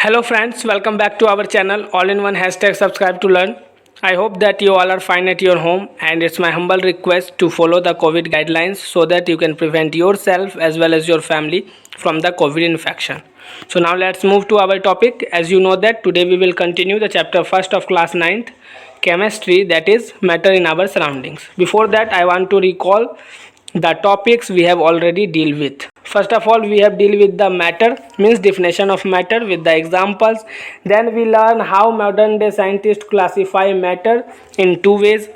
Hello friends, welcome back to our channel all-in-one hashtag subscribe to learn. I hope that you all are fine at your home, and it's my humble request to follow the COVID guidelines so that you can prevent yourself as well as your family from the COVID infection. So now let's move to our topic. As you know that today we will continue the chapter first of class 9th chemistry, that is matter in our surroundings. Before that I want to recall the topics we have already deal with. First of all, we have deal with the matter, means definition of matter with the examples. Then we learn how modern day scientists classify matter in two ways.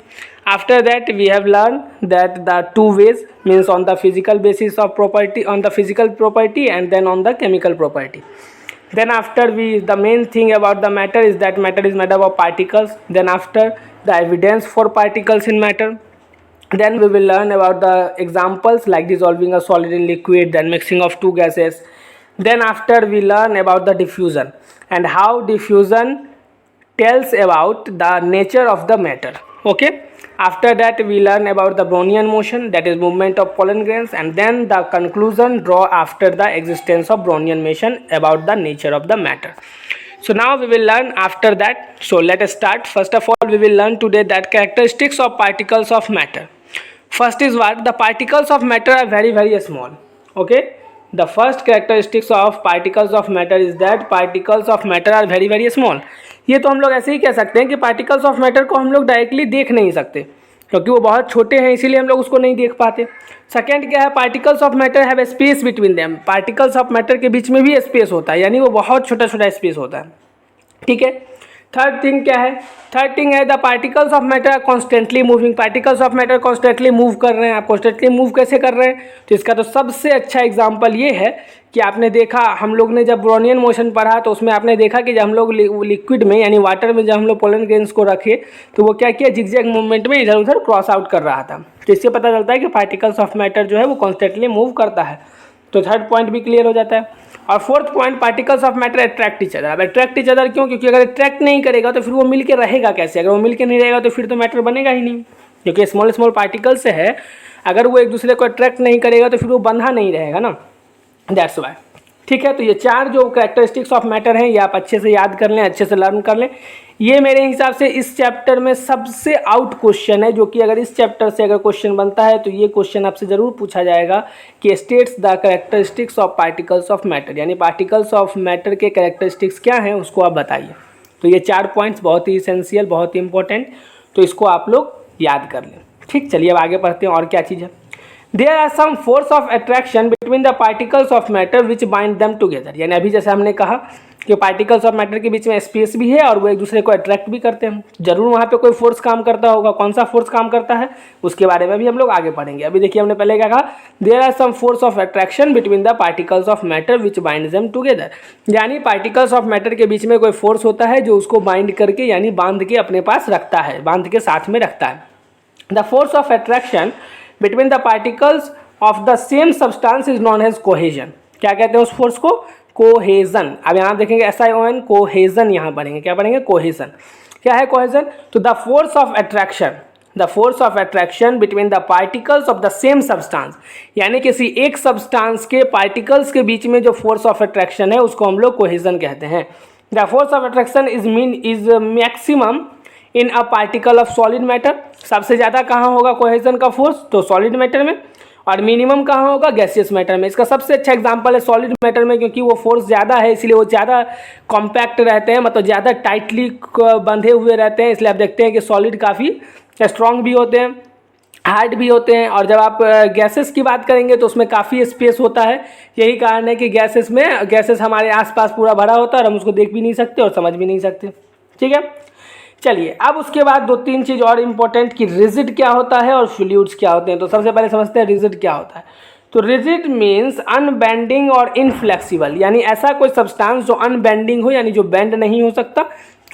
After that we have learned that the two ways means on the physical basis of property, on the physical property, and then on the chemical property. Then after the main thing about the matter is that matter is made up of particles. Then after, the evidence for particles in matter. Then we will learn about the examples like dissolving a solid in liquid, then mixing of two gases. Then after we learn about the diffusion and how diffusion tells about the nature of the matter. Okay. After that we learn about the Brownian motion, that is movement of pollen grains, and then the conclusion draw after the existence of Brownian motion about the nature of the matter. So now we will learn after that. So let us start. First of all, we will learn today that characteristics of particles of matter. First is what? The particles of matter are very small. Okay. The first characteristics of particles of matter is that particles of matter are very small. ये तो हम लोग ऐसे ही कह सकते हैं कि particles of matter को हम लोग डायरेक्टली देख नहीं सकते क्योंकि वो बहुत छोटे हैं, इसीलिए हम लोग उसको नहीं देख पाते. सेकेंड क्या है? Particles of matter have space between them. Particles of matter के बीच में भी स्पेस होता है, यानी वो बहुत छोटा स्पेस होता है. ठीक है. थर्ड थिंग क्या है? थर्ड थिंग है the particles of matter are constantly moving. Particles of matter constantly move कर रहे हैं. आप कॉन्स्टेंटली मूव कैसे कर रहे हैं? तो इसका तो सबसे अच्छा एग्जांपल ये है कि आपने देखा, हम लोग ने जब ब्रोनियन मोशन पढ़ा तो उसमें आपने देखा कि जब हम लोग लिक्विड में यानी वाटर में जब हम लोग पोलन ग्रेन्स को रखे तो वो क्या किया, जिगजैग मूवमेंट में इधर उधर क्रॉस आउट कर रहा था. तो इससे पता चलता है कि पार्टिकल्स ऑफ मैटर जो है वो कॉन्स्टेंटली मूव करता है. तो थर्ड पॉइंट भी क्लियर हो जाता है. और fourth point, particles of matter attract each other. अब अट्रैक्ट ईच अदर क्यों? क्योंकि अगर अट्रैक्ट नहीं करेगा तो फिर वो मिलके रहेगा कैसे? अगर वो मिलके नहीं रहेगा तो फिर तो मैटर बनेगा ही नहीं, क्योंकि स्मॉल पार्टिकल से है. अगर वो एक दूसरे को अट्रैक्ट नहीं करेगा तो फिर वो बंधा नहीं रहेगा ना. That's why. ठीक है. तो ये चार जो कैरेक्टरिस्टिक्स ऑफ मैटर हैं ये आप अच्छे से याद कर लें, अच्छे से लर्न कर लें. ये मेरे हिसाब से इस चैप्टर में सबसे आउट क्वेश्चन है, जो कि अगर इस चैप्टर से अगर क्वेश्चन बनता है तो ये क्वेश्चन आपसे ज़रूर पूछा जाएगा कि states the characteristics of particles of matter, यानी पार्टिकल्स ऑफ मैटर के कैरेक्टरिस्टिक्स क्या हैं उसको आप बताइए. तो ये चार पॉइंट्स बहुत ही इसेंशियल, बहुत ही इंपॉर्टेंट, तो इसको आप लोग याद कर लें. ठीक. चलिए अब आगे पढ़ते हैं और क्या चीज़ है. There are some force of attraction between the particles of matter which bind them together. यानी अभी जैसे हमने कहा कि पार्टिकल्स ऑफ मैटर के बीच में स्पेस भी है और वो एक दूसरे को अट्रैक्ट भी करते हैं. जरूर वहाँ पे कोई फोर्स काम करता होगा. कौन सा फोर्स काम करता है उसके बारे में भी हम लोग आगे पढ़ेंगे. अभी देखिए हमने पहले क्या कहा, there are some force of attraction between the particles of matter which bind them together. यानी पार्टिकल्स ऑफ मैटर के बीच में कोई फोर्स होता है जो उसको बाइंड करके यानी बांध के अपने पास रखता है, बांध के साथ में रखता है. The force of attraction between the particles of the same substance is known as cohesion. क्या कहते हैं उस फोर्स को? कोहेजन. अब यहाँ देखेंगे SION, कोहेजन यहाँ पढ़ेंगे. क्या पढ़ेंगे? कोहेजन. क्या है कोहेजन? तो the force of attraction, the force of attraction between the particles of the same substance, यानी किसी एक सब्सटेंस के पार्टिकल्स के बीच में जो फोर्स ऑफ अट्रैक्शन है उसको हम लोग कोहेजन कहते हैं. The force of attraction is maximum in a particle of solid matter. सबसे ज़्यादा कहाँ होगा कोहेजन का फोर्स? तो सॉलिड मैटर में. और मिनिमम कहाँ होगा? गैसियस मैटर में. इसका सबसे अच्छा एग्जांपल है सॉलिड मैटर में, क्योंकि वो फोर्स ज़्यादा है इसलिए वो ज़्यादा कॉम्पैक्ट रहते हैं, मतलब ज़्यादा टाइटली बंधे हुए रहते हैं. इसलिए आप देखते हैं कि सॉलिड काफ़ी स्ट्रॉन्ग भी होते हैं, हार्ड भी होते हैं. और जब आप गैसेस की बात करेंगे तो उसमें काफ़ी स्पेस होता है. यही कारण है कि गैसेस हमारे आसपास पूरा भरा होता है और हम उसको देख भी नहीं सकते और समझ भी नहीं सकते. ठीक है. चलिए अब उसके बाद दो तीन चीज़ और इम्पोर्टेंट कि रिजिड क्या होता है और फ्लूइड्स क्या होते हैं. तो सबसे पहले समझते हैं रिजिड क्या होता है. तो रिजिड मीन्स अनबेंडिंग और इनफ्लेक्सिबल, यानी ऐसा कोई सब्सटेंस जो अनबेंडिंग हो यानी जो बेंड नहीं हो सकता,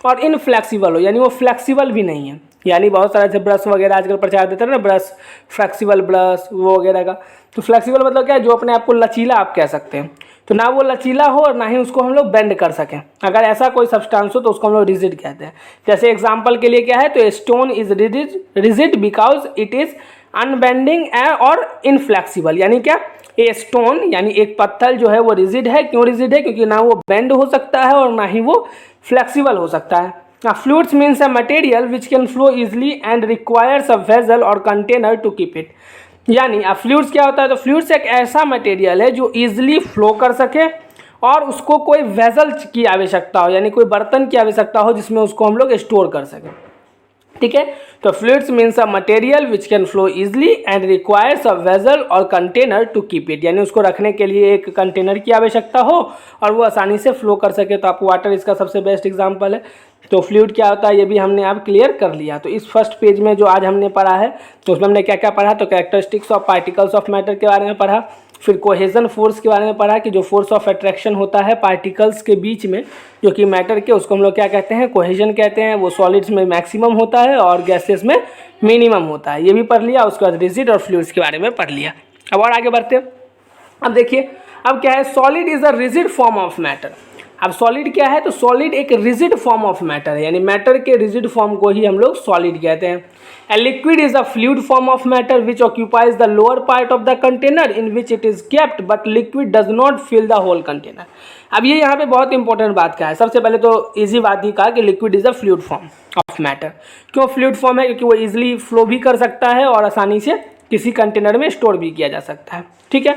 और इनफ्लेक्सिबल हो यानी वो फ्लेक्सिबल भी नहीं है. यानी बहुत सारे ऐसे ब्रश वगैरह आजकल प्रचार देते हैं ना, ब्रश फ्लेक्सिबल ब्रश वो वगैरह का. तो फ्लेक्सिबल मतलब क्या है? जो अपने आप को लचीला आप कह सकते हैं. तो ना वो लचीला हो और ना ही उसको हम लोग बेंड कर सकें. अगर ऐसा कोई सब्सटेंस हो तो उसको हम लोग रिजिड कहते हैं. जैसे एग्जांपल के लिए क्या है, तो stone is rigid because it is unbending और इनफ्लेक्सिबल. यानी क्या? ए स्टोन यानी एक पत्थर जो है वो रिजिड है। क्यों रिजिड है? क्योंकि ना वो बेंड हो सकता है और ना ही वो फ्लेक्सिबल हो सकता है। Fluids means a material which can flow easily and requires a vessel और कंटेनर टू कीप इट। यानी अब फ्लूइड्स क्या होता है? तो फ्लूइड्स एक ऐसा मटेरियल है जो इजिली फ्लो कर सके और उसको कोई वेसल की आवश्यकता हो, यानी कोई बर्तन की आवश्यकता हो जिसमें उसको हम लोग स्टोर कर सकें। ठीक है, तो fluids means a material which can flow easily and requires a vessel और कंटेनर टू कीप इट, यानी उसको रखने के लिए एक कंटेनर की आवश्यकता हो और वो आसानी से फ्लो कर सके। तो आपको वाटर इसका सबसे बेस्ट एग्जांपल है। तो फ्लूइड क्या होता है ये भी हमने अब क्लियर कर लिया। तो इस फर्स्ट पेज में जो आज हमने पढ़ा है तो उसमें हमने क्या क्या पढ़ा? तो characteristics of particles of matter के बारे में पढ़ा, फिर कोहेजन फोर्स के बारे में पढ़ा कि जो फोर्स ऑफ अट्रैक्शन होता है पार्टिकल्स के बीच में जो कि मैटर के, उसको हम लोग क्या कहते हैं? कोहेजन कहते हैं। वो सॉलिड्स में मैक्सिमम होता है और गैसेस में मिनिमम होता है। ये भी पढ़ लिया। उसके बाद रिजिड और फ्लूइड्स के बारे में पढ़ लिया। अब और आगे बढ़ते हैं। अब देखिए अब क्या है? Solid is a rigid form of matter. अब सॉलिड क्या है? तो सॉलिड एक रिजिड फॉर्म ऑफ मैटर है, यानी मैटर के रिजिड फॉर्म को ही हम लोग सॉलिड कहते हैं। A liquid is a fluid form of matter which occupies the lower part of the container in which it is kept, but liquid does not fill the whole container. अब ये यहाँ पे बहुत इंपॉर्टेंट बात क्या है? सबसे पहले तो इजी बात ही कहा कि liquid is a fluid form of matter. क्यों फ्लूइड फॉर्म है? क्योंकि वो इजिली फ्लो भी कर सकता है और आसानी से किसी कंटेनर में स्टोर भी किया जा सकता है। ठीक है,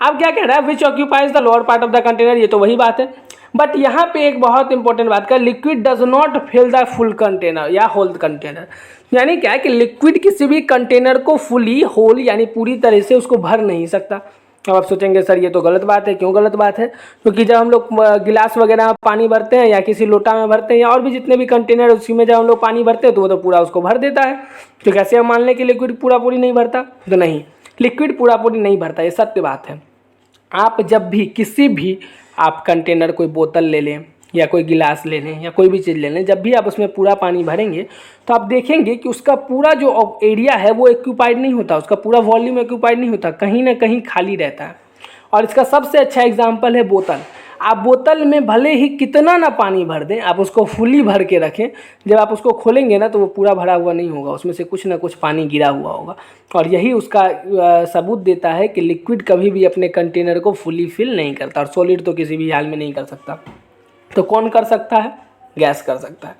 अब क्या कह रहा है? Which occupies the lower part of the container, ये तो वही बात है। बट यहाँ पे एक बहुत इंपॉर्टेंट बात का, liquid does not fill the full container या होल कंटेनर। यानी क्या है कि लिक्विड किसी भी कंटेनर को फुली होल यानी पूरी तरह से उसको भर नहीं सकता। अब आप सोचेंगे सर ये तो गलत बात है। क्यों गलत बात है? क्योंकि जब हम लोग गिलास वगैरह में पानी भरते हैं या किसी लोटा में भरते हैं या और भी जितने भी कंटेनर उसी में जब हम लोग पानी भरते हैं तो वो तो पूरा उसको भर देता है। तो कैसे हम मान लें कि लिक्विड पूरा पूरी नहीं भरता? तो नहीं, लिक्विड पूरा पूरी नहीं भरता, ये सत्य बात है। आप जब भी किसी भी आप कंटेनर, कोई बोतल ले लें या कोई गिलास ले लें या कोई भी चीज़ ले लें, जब भी आप उसमें पूरा पानी भरेंगे तो आप देखेंगे कि उसका पूरा जो एरिया है वो एक्यूपाइड नहीं होता, उसका पूरा वॉल्यूम एक्यूपाइड नहीं होता, कहीं ना कहीं खाली रहता है। और इसका सबसे अच्छा एग्जाम्पल है बोतल। आप बोतल में भले ही कितना ना पानी भर दें, आप उसको फुली भर के रखें, जब आप उसको खोलेंगे ना तो वो पूरा भरा हुआ नहीं होगा, उसमें से कुछ ना कुछ पानी गिरा हुआ होगा। और यही उसका सबूत देता है कि लिक्विड कभी भी अपने कंटेनर को फुली फिल नहीं करता और सॉलिड तो किसी भी हाल में नहीं कर सकता। तो कौन कर सकता है? गैस कर सकता है।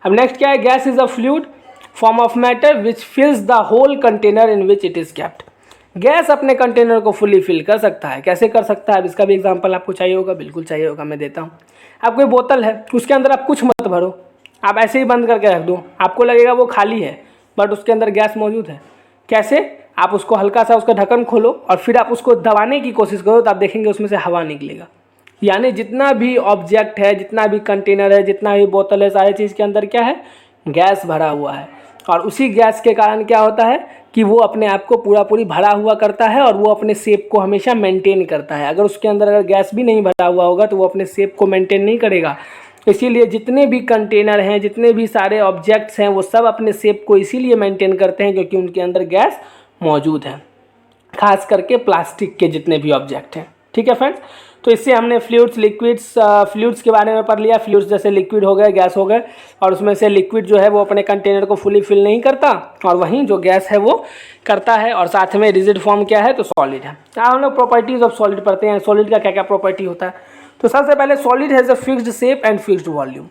अब नेक्स्ट क्या है? Gas is a fluid form of matter which fills the whole container in which it is kept. Gas अपने कंटेनर को फुली फिल कर सकता है। कैसे कर सकता है? अब इसका भी एग्जांपल आपको चाहिए होगा, बिल्कुल चाहिए होगा, मैं देता हूँ। आप कोई बोतल है, उसके अंदर आप कुछ मत भरो, आप ऐसे ही बंद करके रख दो, आपको लगेगा वो खाली है बट उसके अंदर गैस मौजूद है। कैसे? आप उसको हल्का सा उसका ढक्कन खोलो और फिर आप उसको दबाने की कोशिश करो तो आप देखेंगे उसमें से हवा निकलेगा। यानी जितना भी ऑब्जेक्ट है, जितना भी कंटेनर है, जितना भी बोतल है, सारी चीज़ के अंदर क्या है? गैस भरा हुआ है। और उसी गैस के कारण क्या होता है कि वो अपने आप को पूरा पूरी भरा हुआ करता है और वो अपने शेप को हमेशा मेंटेन करता है। अगर उसके अंदर अगर गैस भी नहीं भरा हुआ होगा तो वो अपने शेप को मेंटेन नहीं करेगा। इसीलिए जितने भी कंटेनर हैं, जितने भी सारे ऑब्जेक्ट्स हैं, वो सब अपने शेप को इसीलिए मेंटेन करते हैं क्योंकि उनके अंदर गैस मौजूद है, खास करके प्लास्टिक के जितने भी ऑब्जेक्ट हैं। ठीक है फ्रेंड्स, तो इससे हमने फ्लूइड्स, लिक्विड्स, फ्लूइड्स के बारे में पढ़ लिया। फ्लूइड्स जैसे लिक्विड हो गए, गैस हो गए, और उसमें से लिक्विड जो है वो अपने कंटेनर को फुली फिल नहीं करता और वहीं जो गैस है वो करता है। और साथ में रिजिड फॉर्म क्या है? तो सॉलिड है। अब हम लोग प्रॉपर्टीज ऑफ सॉलिड पढ़ते हैं। सॉलिड का क्या क्या प्रॉपर्टी होता है? तो सबसे पहले solid has a fixed shape and fixed volume.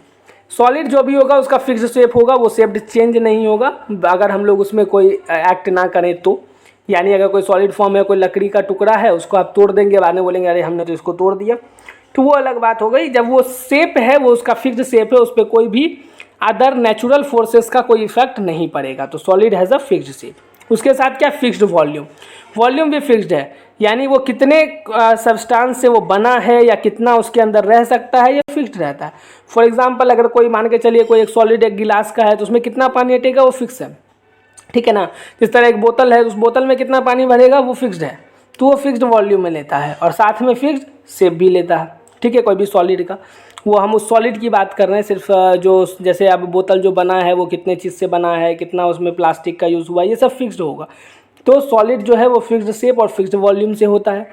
Solid जो भी होगा उसका फिक्स्ड शेप होगा, वो शेप चेंज नहीं होगा अगर हम लोग उसमें कोई एक्ट ना करें तो। यानी अगर कोई सॉलिड फॉर्म है, कोई लकड़ी का टुकड़ा है, उसको आप तोड़ देंगे, बाद में बोलेंगे अरे हमने तो इसको तोड़ दिया, तो वो अलग बात हो गई। जब वो शेप है, वो उसका फिक्स्ड शेप है, उस पर कोई भी अदर नेचुरल फोर्सेस का कोई इफेक्ट नहीं पड़ेगा। तो solid has a fixed shape. उसके साथ क्या? Fixed volume. वॉल्यूम भी फिक्स्ड है, यानी वो कितने सब्सटेंस से वो बना है या कितना उसके अंदर रह सकता है, ये फिक्स्ड रहता है। फॉर एग्जाम्पल अगर कोई मान के चलिए कोई एक सॉलिड एक गिलास का है तो उसमें कितना पानी हटेगा वो फिक्स है। ठीक है ना? जिस तरह एक बोतल है, उस बोतल में कितना पानी भरेगा वो फिक्स्ड है, तो वो फिक्स्ड वॉल्यूम में लेता है और साथ में फिक्स्ड शेप भी लेता है। ठीक है, कोई भी सॉलिड का, वो हम उस सॉलिड की बात कर रहे हैं सिर्फ, जो जैसे अब बोतल जो बना है वो कितने चीज़ से बना है, कितना उसमें प्लास्टिक का यूज़ हुआ, ये सब फिक्स्ड होगा। तो सॉलिड जो है वो फिक्स्ड शेप और फिक्स्ड वॉल्यूम से होता है।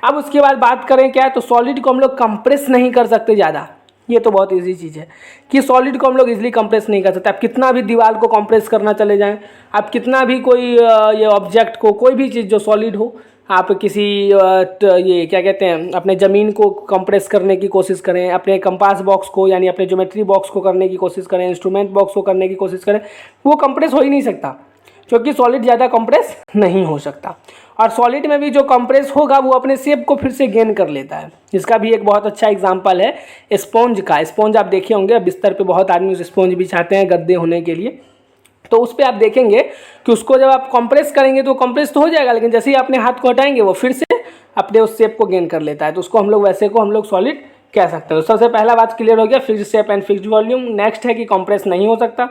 अब उसके बाद बात करें क्या है, तो सॉलिड को हम लोग कंप्रेस नहीं कर सकते ज़्यादा। ये तो बहुत इजी चीज़ है कि सॉलिड को हम लोग इजीली कंप्रेस नहीं कर सकते। आप कितना भी दीवार को कंप्रेस करना चले जाएं, आप कितना भी कोई ये ऑब्जेक्ट को, कोई भी चीज़ जो सॉलिड हो, आप किसी ये क्या कहते हैं अपने ज़मीन को कंप्रेस करने की कोशिश करें, अपने कंपास बॉक्स को यानी अपने ज्योमेट्री बॉक्स को करने की कोशिश करें, इंस्ट्रूमेंट बॉक्स को करने की कोशिश करें, वो कंप्रेस हो ही नहीं सकता, क्योंकि सॉलिड ज़्यादा कंप्रेस नहीं हो सकता। और सॉलिड में भी जो कंप्रेस होगा वो अपने शेप को फिर से गेन कर लेता है। इसका भी एक बहुत अच्छा एग्जांपल है स्पॉन्ज का। स्पॉन्ज आप देखे होंगे, बिस्तर पे बहुत आदमी स्पॉन्ज बिछाते हैं गद्दे होने के लिए, तो उस पर आप देखेंगे कि उसको जब आप कंप्रेस करेंगे तो कंप्रेस तो हो जाएगा, लेकिन जैसे ही अपने हाथ को हटाएंगे वो फिर से अपने उस शेप को गेन कर लेता है। तो उसको हम लोग वैसे को हम लोग सॉलिड कह सकते हैं। तो सबसे पहला बात क्लियर हो गया, fixed shape and fixed volume. Next है कि कंप्रेस नहीं हो सकता।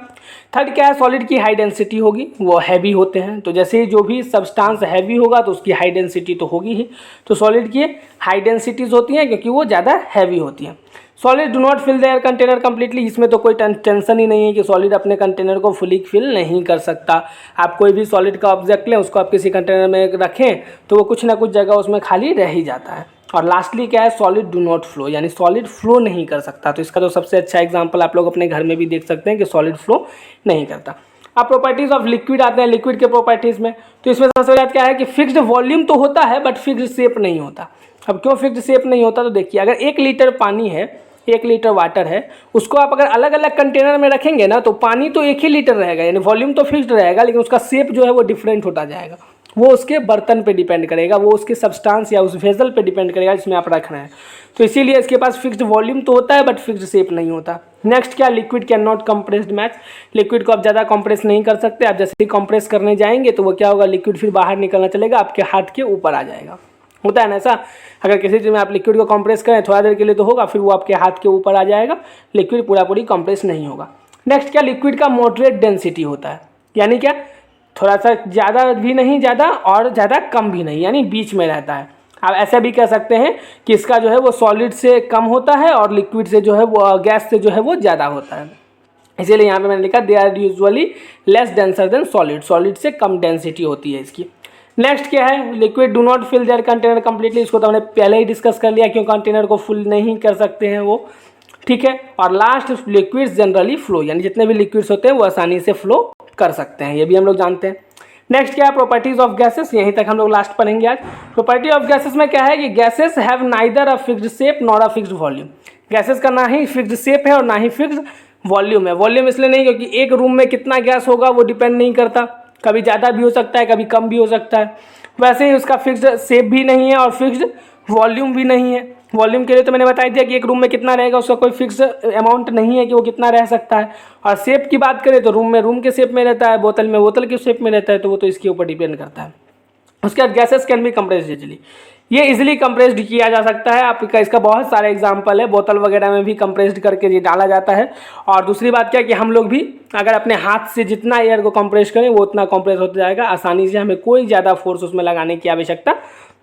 थर्ड क्या है, सॉलिड की हाई डेंसिटी होगी, वो हैवी होते हैं। तो जैसे ही जो भी सब्सटेंस हैवी होगा तो उसकी हाई डेंसिटी तो होगी ही। तो सॉलिड की हाई डेंसिटीज होती हैं क्योंकि वो ज़्यादा हैवी होती हैं। Solid do not fill their container completely, इसमें तो कोई टेंशन ही नहीं है कि सॉलिड अपने कंटेनर को फुली फिल नहीं कर सकता। आप कोई भी सॉलिड का ऑब्जेक्ट लें, उसको आप किसी कंटेनर में रखें तो वो कुछ ना कुछ जगह उसमें खाली रह ही जाता है। और लास्टली क्या है, सॉलिड डू नॉट फ्लो, यानी सॉलिड फ्लो नहीं कर सकता। तो इसका तो सबसे अच्छा एग्जाम्पल आप लोग अपने घर में भी देख सकते हैं कि सॉलिड फ्लो नहीं करता। अब प्रॉपर्टीज ऑफ लिक्विड आते हैं, लिक्विड के प्रॉपर्टीज में। तो इसमें सबसे पहले क्या है कि फिक्स्ड वॉल्यूम तो होता है बट फिक्स्ड शेप नहीं होता। अब क्यों फिक्स्ड शेप नहीं होता, तो देखिए अगर 1 लीटर पानी है, 1 लीटर वाटर है, उसको आप अगर अलग अलग कंटेनर में रखेंगे ना तो पानी तो 1 ही लीटर रहेगा, यानी वॉल्यूम तो फिक्स्ड रहेगा, लेकिन उसका शेप जो है वो डिफरेंट होता जाएगा। वो उसके बर्तन पे डिपेंड करेगा, वो उसके सब्सटेंस या उस वेसल पे डिपेंड करेगा जिसमें आप रख रहे हैं। तो इसीलिए इसके पास फिक्स्ड वॉल्यूम तो होता है बट फिक्स्ड शेप नहीं होता। नेक्स्ट क्या, liquid can not compressed match. Liquid को आप ज़्यादा कंप्रेस नहीं कर सकते। आप जैसे ही कंप्रेस करने जाएंगे तो वो क्या होगा, लिक्विड फिर बाहर निकलना चलेगा, आपके हाथ के ऊपर आ जाएगा। होता है ना ऐसा, अगर किसी चीज़ में आप लिक्विड को कंप्रेस करें थोड़ा देर के लिए तो होगा, फिर वो आपके हाथ के ऊपर आ जाएगा, लिक्विड पूरी कंप्रेस नहीं होगा। नेक्स्ट क्या, लिक्विड का मॉडरेट डेंसिटी होता है, यानी क्या, थोड़ा सा ज़्यादा भी नहीं ज़्यादा और ज़्यादा कम भी नहीं, यानी बीच में रहता है। आप ऐसा भी कह सकते हैं कि इसका जो है वो सॉलिड से कम होता है और लिक्विड से जो है वो गैस से जो है वो ज़्यादा होता है। इसीलिए यहाँ पे मैंने लिखा they are usually less denser than solid, solid से कम डेंसिटी होती है इसकी। नेक्स्ट क्या है, liquid do not fill their container completely. इसको तो हमने पहले ही डिस्कस कर लिया, क्यों कंटेनर को फुल नहीं कर सकते हैं वो, ठीक है। और लास्ट, लिक्विड्स जनरली फ्लो, यानी जितने भी लिक्विड्स होते हैं वो आसानी से फ्लो कर सकते हैं, ये भी हम लोग जानते हैं। नेक्स्ट क्या है, प्रॉपर्टीज ऑफ गैसेस, यहीं तक हम लोग लास्ट पढ़ेंगे आज। प्रॉपर्टी ऑफ गैसेस में क्या है कि gases have neither a fixed shape nor a fixed volume. Gases का ना ही फिक्स्ड शेप है और ना ही फिक्स्ड वॉल्यूम है। वॉल्यूम इसलिए नहीं क्योंकि एक रूम में कितना गैस होगा वो डिपेंड नहीं करता, कभी ज़्यादा भी हो सकता है कभी कम भी हो सकता है। वैसे ही उसका फिक्स्ड शेप भी नहीं है और फिक्स्ड वॉल्यूम भी नहीं है। वॉल्यूम के लिए तो मैंने बता दिया कि एक रूम में कितना रहेगा, उसका कोई फिक्स अमाउंट नहीं है कि वो कितना रह सकता है। और शेप की बात करें तो रूम में रूम के शेप में रहता है, बोतल में बोतल के शेप में रहता है, तो वो तो इसके ऊपर डिपेंड करता है। उसके बाद gases can be compressed easily, ये इजिली कंप्रेस्ड किया जा सकता है। आपका इसका बहुत सारे एग्जांपल है, बोतल वगैरह में भी कंप्रेस्ड करके ये डाला जाता है। और दूसरी बात क्या है कि हम लोग भी अगर अपने हाथ से जितना एयर को कंप्रेस करें वो उतना कंप्रेस होता जाएगा आसानी से, हमें कोई ज़्यादा फोर्स उसमें लगाने की आवश्यकता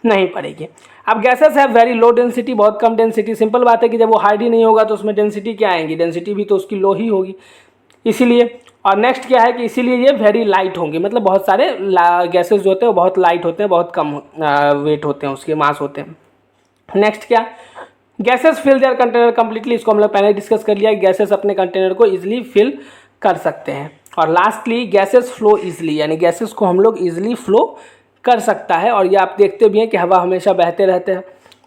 नहीं पड़ेगी। अब गैसेस है वेरी लो डेंसिटी, बहुत कम डेंसिटी। सिंपल बात है कि जब वो हार्ड ही नहीं होगा तो उसमें डेंसिटी क्या आएंगी, डेंसिटी भी तो उसकी लो ही होगी, इसीलिए। और नेक्स्ट क्या है कि इसीलिए ये वेरी लाइट होंगे, मतलब बहुत सारे गैसेस जो होते हैं वो बहुत लाइट होते हैं, बहुत कम वेट होते हैं, उसके मास होते हैं। नेक्स्ट क्या, gases fill their container completely, इसको हम लोग पहले डिस्कस कर लिया, गैसेस अपने कंटेनर को इजिली फिल कर सकते हैं। और लास्टली गैसेस फ्लो इजिली, यानी गैसेस को हम लोग इजिली फ्लो कर सकता है। और ये आप देखते भी हैं कि हवा हमेशा बहते रहते हैं,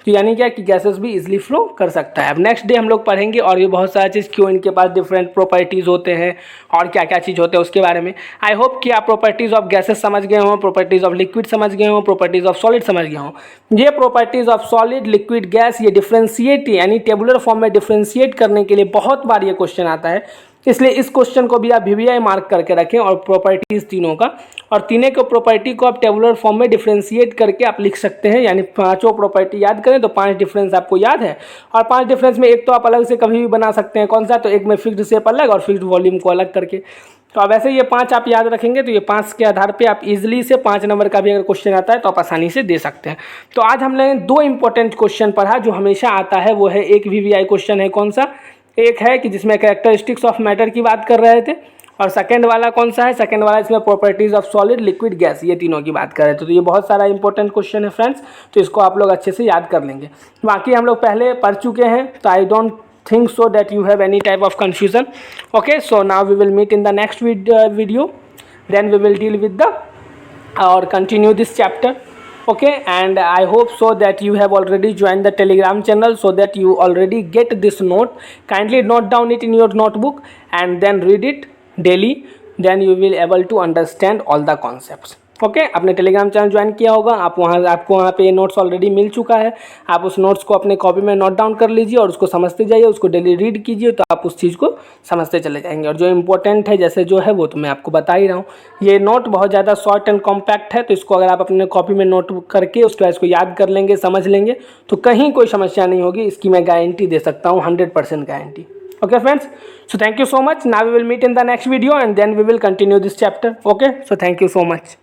तो यानी क्या कि गैसेस भी इजीली फ्लो कर सकता है। अब नेक्स्ट डे हम लोग पढ़ेंगे और ये बहुत सारा चीज़ क्यों इनके पास डिफरेंट प्रॉपर्टीज़ होते हैं और क्या क्या चीज़ होते हैं उसके बारे में। आई होप कि आप प्रॉपर्टीज़ ऑफ गैसेस समझ गए हों, प्रॉपर्टीज़ ऑफ लिक्विड समझ गए हों, प्रॉपर्टीज़ ऑफ सॉलिड समझ गए हों। ये properties of solid, liquid, gas, ये डिफ्रेंशिएट यानी टेबुलर फॉर्म में डिफ्रेंशिएट करने के लिए बहुत बार ये क्वेश्चन आता है, इसलिए इस क्वेश्चन को भी आप VVI मार्क करके रखें। और प्रॉपर्टीज़ तीनों का, और तीनों को प्रॉपर्टी को आप टेबुलर फॉर्म में डिफ्रेंशिएट करके आप लिख सकते हैं, यानी पांचों प्रॉपर्टी याद करें तो 5 डिफरेंस आपको याद है। और 5 डिफरेंस में एक तो आप अलग से कभी भी बना सकते हैं, कौन सा, तो एक में फिक्स्ड शेप अलग और फिक्स्ड वॉल्यूम को अलग करके। तो अब ऐसे ये 5 आप याद रखेंगे तो ये 5 के आधार पे आप इजीली से 5 नंबर का भी अगर क्वेश्चन आता है तो आप आसानी से दे सकते हैं। तो आज हमने 2 इंपॉर्टेंट क्वेश्चन पढ़ा जो हमेशा आता है, वो है एक VVI क्वेश्चन है, कौन सा, एक है कि जिसमें कैरेक्टरिस्टिक्स ऑफ मैटर की बात कर रहे थे, और सेकंड वाला कौन सा है, सेकंड वाला इसमें properties of solid, liquid, gas, ये तीनों की बात कर रहे थे। तो ये बहुत सारा इंपॉर्टेंट क्वेश्चन है फ्रेंड्स, तो इसको आप लोग अच्छे से याद कर लेंगे। बाकी हम लोग पहले पढ़ चुके हैं, तो I don't think so that you have any type of confusion. Okay, so now we will meet in the next video, then we will deal with the or continue this chapter. Okay, and I hope so that you have already joined the Telegram channel so that you already get this note. Kindly note down it in your notebook and then read it daily, then you will able to understand all the concepts. Okay आपने Telegram channel join किया होगा, आपको वहाँ पे notes already मिल चुका है। आप उस नोट्स को अपने कॉपी में नोट डाउन कर लीजिए और उसको समझते जाइए, उसको डेली रीड कीजिए, तो आप उस चीज़ को समझते चले जाएंगे। और जो इम्पोर्टेंट है जैसे जो है वो तो मैं आपको बता ही रहा हूँ। ये नोट बहुत ज़्यादा शॉर्ट एंड कॉम्पैक्ट है, तो इसको अगर आप अपने कॉपी में नोट करके उसके बाद इसको याद कर लेंगे, समझ लेंगे, तो कहीं कोई समस्या नहीं होगी। इसकी मैं गारंटी दे सकता हूँ, 100% guarantee. Okay friends, so thank you so much. Now we will meet in the next video and then we will continue this chapter. Okay, so thank you so much.